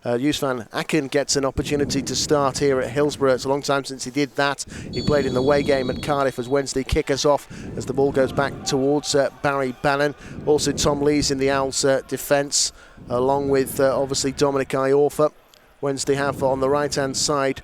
Van Aken gets an opportunity to start here at Hillsborough. It's a long time since he did that. He played in the away game at Cardiff as Wednesday kick us off as the ball goes back towards Barry Bannon. Also Tom Lees in the Owls defence, along with obviously Dominic Iorfa. Wednesday have on the right hand side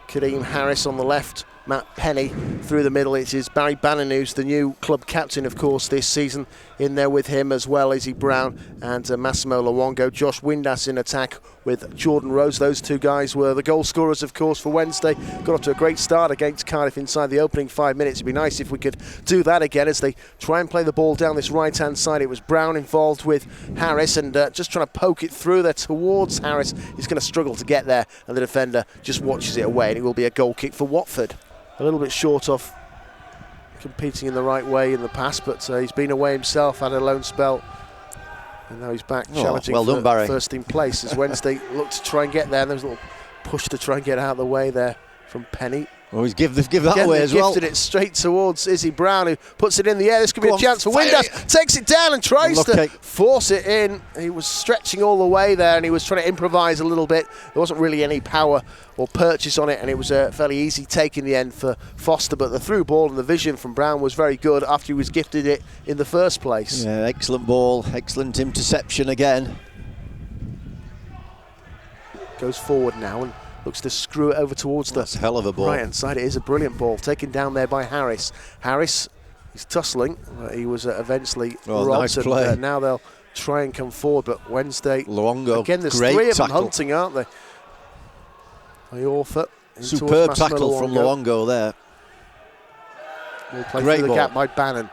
Kadeem Harris, on the left Matt Penny, through the middle it is Barry Bannon, who's the new club captain of course this season. In there with him as well Izzy Brown and Massimo Luongo. Josh Windass in attack with Jordan Rose. Those two guys were the goal scorers of course for Wednesday. Got off to a great start against Cardiff inside the opening 5 minutes. It'd be nice if we could do that again as they try and play the ball down this right hand side. It was Brown involved with Harris and just trying to poke it through there towards Harris. He's going to struggle to get there and the defender just watches it away, and it will be a goal kick for Watford. A little bit short of competing in the right way in the past, but he's been away himself, had a loan spell, and now he's back challenging for first team place as Wednesday look to try and get there. And there's a little push to try and get out of the way there from Penny. Well, he's give that away as well. Gifted it straight towards Izzy Brown, who puts it in the air. This could be a chance for Windass. Takes it down and tries to force it in. He was stretching all the way there, and he was trying to improvise a little bit. There wasn't really any power or purchase on it, and it was a fairly easy take in the end for Foster. But the through ball and the vision from Brown was very good after he was gifted it in the first place. Yeah, excellent ball, excellent interception again. Goes forward now and looks to screw it over towards the hell of a ball. Right-hand side. It is a brilliant ball, taken down there by Harris. Harris is tussling. He was eventually robbed. Nice play. And now they'll try and come forward, but Wednesday, Luongo, again, there's great three of them tackle. hunting, aren't they? Iorfa. Superb tackle from Luongo there. We'll play through the gap by Bannon.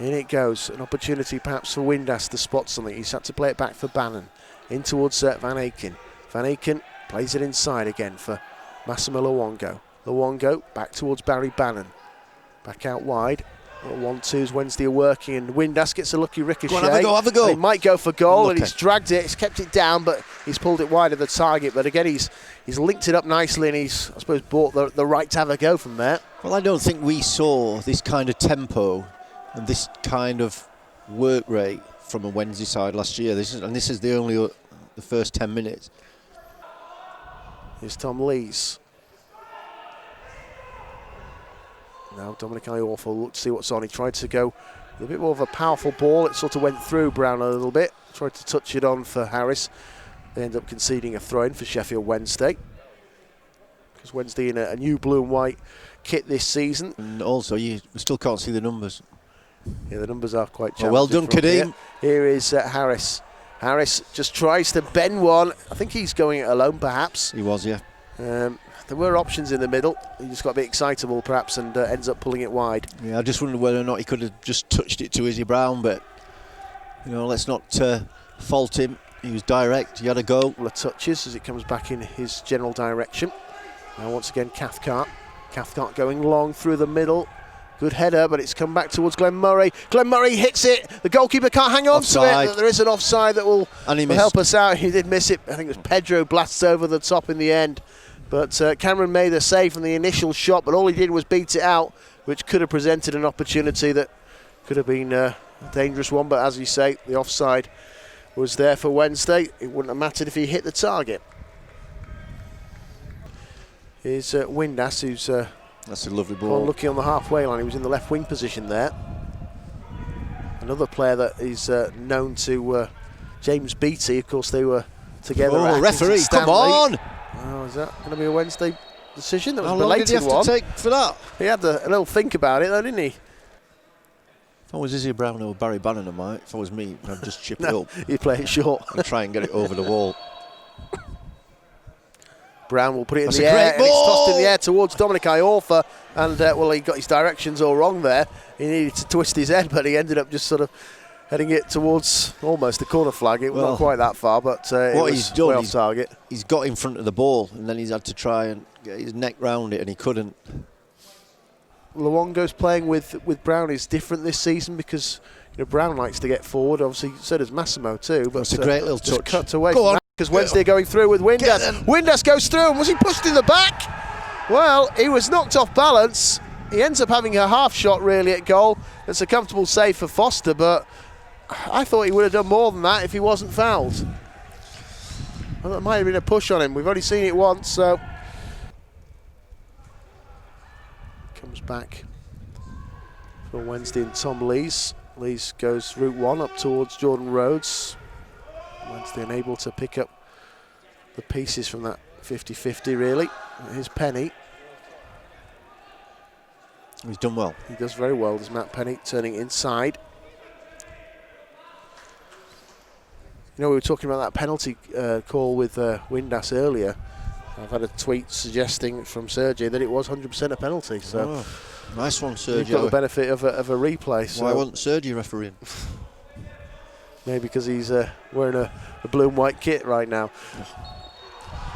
In it goes. An opportunity perhaps for Windass to spot something. He's had to play it back for Bannon. In towards Van Aken. Van Aken plays it inside again for Massimo Luongo. Luongo back towards Barry Bannon. Back out wide. 1-2s Wednesday are working, and Windass gets a lucky ricochet. Go on, have a go. He might go for goal, and he's dragged it. He's kept it down, but he's pulled it wide of the target. But again, he's linked it up nicely, and he's, I suppose, bought the right to have a go from there. Well, I don't think we saw this kind of tempo and this kind of work rate from a Wednesday side last year. This is the first 10 minutes. Here's Tom Lees. Now Dominic Iorfa will look to see what's on. He tried to go with a bit more of a powerful ball. It sort of went through Brown a little bit. Tried to touch it on for Harris. They end up conceding a throw-in for Sheffield Wednesday. Because Wednesday in a new blue and white kit this season. And also, you still can't see the numbers. Yeah, the numbers are quite challenging. Well done, Kadeem. Here is Harris. Harris just tries to bend one. I think he's going it alone, perhaps. He was, yeah. There were options in the middle. He just got a bit excitable, perhaps, and ends up pulling it wide. Yeah, I just wondered whether or not he could have just touched it to Izzy Brown, but let's not fault him. He was direct. He had a go. A couple of touches as it comes back in his general direction. Now once again, Cathcart. Cathcart going long through the middle. Good header, but it's come back towards Glenn Murray. Glenn Murray hits it. The goalkeeper can't hang on to it. There is an offside that will help us out. He did miss it. I think it was Pedro blasts over the top in the end. But Cameron made the save from the initial shot, but all he did was beat it out, which could have presented an opportunity that could have been a dangerous one. But as you say, the offside was there for Wednesday. It wouldn't have mattered if he hit the target. Here's Windass, who's that's a lovely ball. Looking on the halfway line. He was in the left wing position there. Another player that is known to James Beattie. Of course, they were together. Oh, referee, come on! Oh, is that going to be a Wednesday decision? That was How a long belated did he have one. to take for that? He had a little think about it, though, didn't he? If I was Izzy Brown or Barry Bannon, I might. If I was me, I'd just chip it up. He'd play it short and try and get it over the wall. Brown will put it in the air, and it's tossed in the air towards Dominic Iorfa, and well, he got his directions all wrong there. He needed to twist his head, but he ended up just sort of heading it towards almost the corner flag. It was not quite that far, but what he's done, off target. He's got in front of the ball, and then he's had to try and get his neck round it, and he couldn't. Luongo's playing with Brown is different this season because Brown likes to get forward. Obviously, so does Massimo too. But it's a great little touch. Cut away from that because Wednesday going through with Windass. Windass goes through, and was he pushed in the back? Well, he was knocked off balance. He ends up having a half shot really at goal. It's a comfortable save for Foster, but I thought he would have done more than that if he wasn't fouled. Well, that might have been a push on him. We've only seen it once, so... Comes back for Wednesday and Tom Lees. Lees goes route one up towards Jordan Rhodes. Wednesday unable to pick up the pieces from that 50-50, really. Here's Penny. He's done well. He does very well, does Matt Penny, turning inside. You know, we were talking about that penalty call with Windass earlier. I've had a tweet suggesting from Sergio that it was 100% a penalty. So nice one, Sergio. You've got the benefit of a replay. So why wasn't Sergio refereeing? Maybe because he's wearing a blue and white kit right now.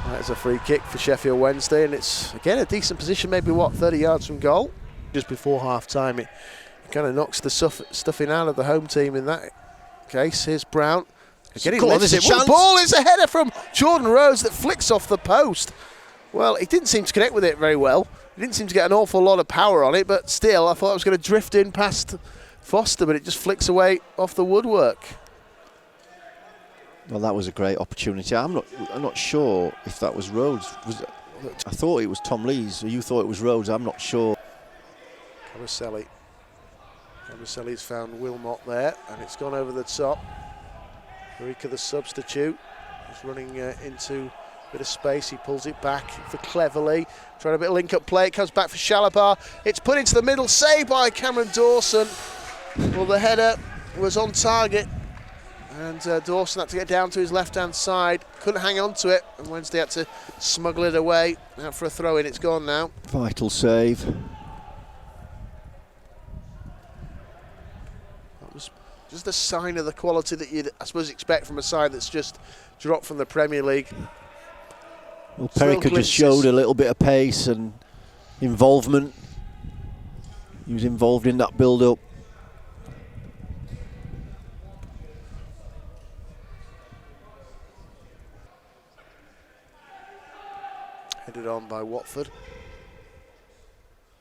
That's a free kick for Sheffield Wednesday, and it's, again, a decent position, maybe, 30 yards from goal. Just before half-time, it kind of knocks the stuffing out of the home team in that case. Here's Brown. Again, he lifts it. The ball is a header from Jordan Rhodes that flicks off the post. Well, he didn't seem to connect with it very well. He didn't seem to get an awful lot of power on it, but still, I thought it was going to drift in past Foster, but it just flicks away off the woodwork. Well, that was a great opportunity. I'm not sure if that was Rhodes. I thought it was Tom Lees. You thought it was Rhodes. I'm not sure. Caroselli's found Wilmot there, and it's gone over the top. Marika, the substitute, is running into a bit of space. He pulls it back for Cleverly, trying a bit of link-up play. It comes back for Shalabar. It's put into the middle, saved by Cameron Dawson. Well, the header was on target, and Dawson had to get down to his left-hand side. Couldn't hang on to it, and Wednesday had to smuggle it away. Out for a throw-in. It's gone now. Vital save. Just a sign of the quality that you'd, I suppose, expect from a side that's just dropped from the Premier League. Well, Perica just showed a little bit of pace and involvement. He was involved in that build-up. Headed on by Watford.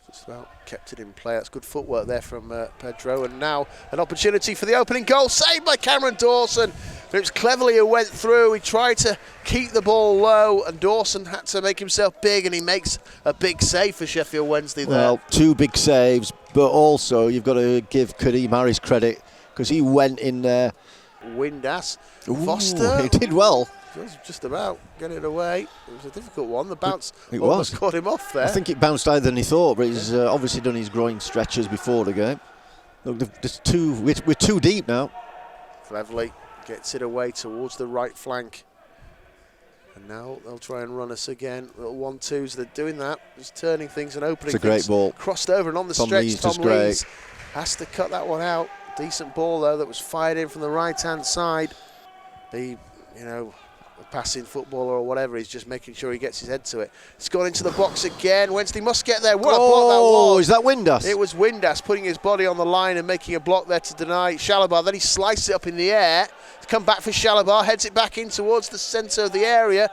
Just about kept it in play. That's good footwork there from Pedro. And now an opportunity for the opening goal, saved by Cameron Dawson. But it was Cleverly who went through. He tried to keep the ball low, and Dawson had to make himself big, and he makes a big save for Sheffield Wednesday there. Well, two big saves, but also you've got to give Kareem Harris credit, because he went in there. Windass. Foster. He did well. Just about get it away. It was a difficult one. The bounce it almost caught him off there. I think it bounced higher than he thought, but he's obviously done his groin stretches before the game. Look, we're too deep now. Cleverly gets it away towards the right flank. And now they'll try and run us again. Little 1-2s, they're doing that. Just turning things and opening things. It's a great ball. Crossed over and on the stretch, Tom Lees has to cut that one out. Decent ball, though, that was fired in from the right-hand side. The, passing footballer or whatever, he's just making sure he gets his head to it. It's gone into the box again. Wednesday must get there. What a block that was. Is that Windass? It was Windass putting his body on the line and making a block there to deny Shalabar. Then he sliced it up in the air. It's come back for Shalabar, heads it back in towards the centre of the area.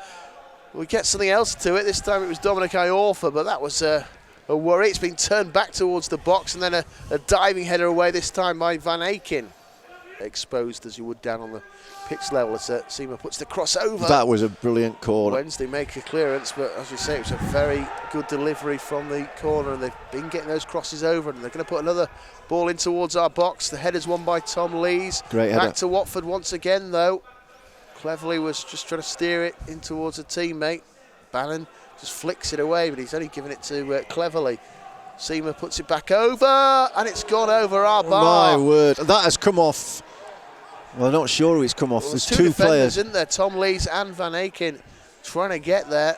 We get something else to it. This time it was Dominic Iorfa, but that was a worry. It's been turned back towards the box, and then a diving header away, this time by Van Aken. Exposed as you would down on the pitch level as Seema puts the cross over. That was a brilliant corner. Wednesday make a clearance, but as we say, it was a very good delivery from the corner, and they've been getting those crosses over, and they're going to put another ball in towards our box. The header's won by Tom Lees. Great header. Back to Watford once again, though. Cleverly was just trying to steer it in towards a teammate. Bannon just flicks it away, but he's only given it to Cleverly. Seema puts it back over, and it's gone over our bar. My word, that has come off. Well, I'm not sure it's come off. Well, there's two two players, isn't there? Tom Lees and Van Aken trying to get there.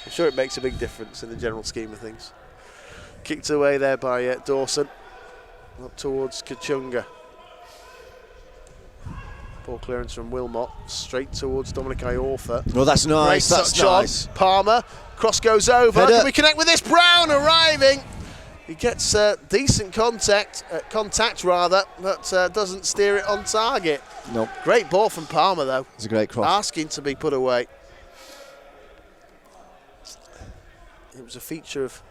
I'm sure it makes a big difference in the general scheme of things. Kicked away there by Dawson. Up towards Kachunga. Ball clearance from Wilmot. Straight towards Dominic Iorfa. Well, that's nice. Great That's touch on. nice. Palmer. Cross goes over. Header. Can we connect with this? Brown arriving. He gets decent contact, but doesn't steer it on target. Nope. Great ball from Palmer, though. It's a great cross. Asking to be put away. It was a feature of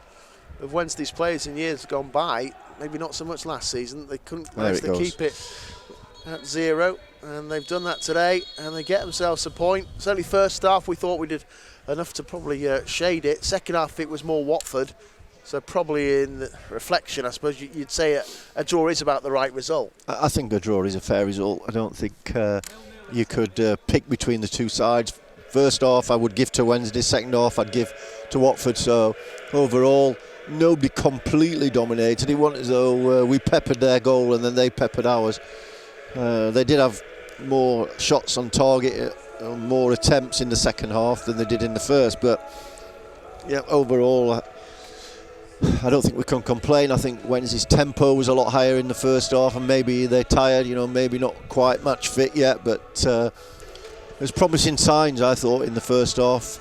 Wednesday's players in years gone by. Maybe not so much last season. They couldn't manage to keep it at 0. and they've done that today, and they get themselves a point. Certainly first half we thought we did enough to probably shade it. Second half it was more Watford, so probably in reflection I suppose you'd say a draw is about the right result. I think a draw is a fair result. I don't think you could pick between the two sides. First half I would give to Wednesday, second half I'd give to Watford, so overall nobody completely dominated. It wasn't as though we peppered their goal and then they peppered ours. They did have more shots on target, more attempts in the second half than they did in the first, but yeah, overall I don't think we can complain. I think Wednesday's tempo was a lot higher in the first half, and maybe they're tired, maybe not quite match fit yet, but there's promising signs, I thought, in the first half.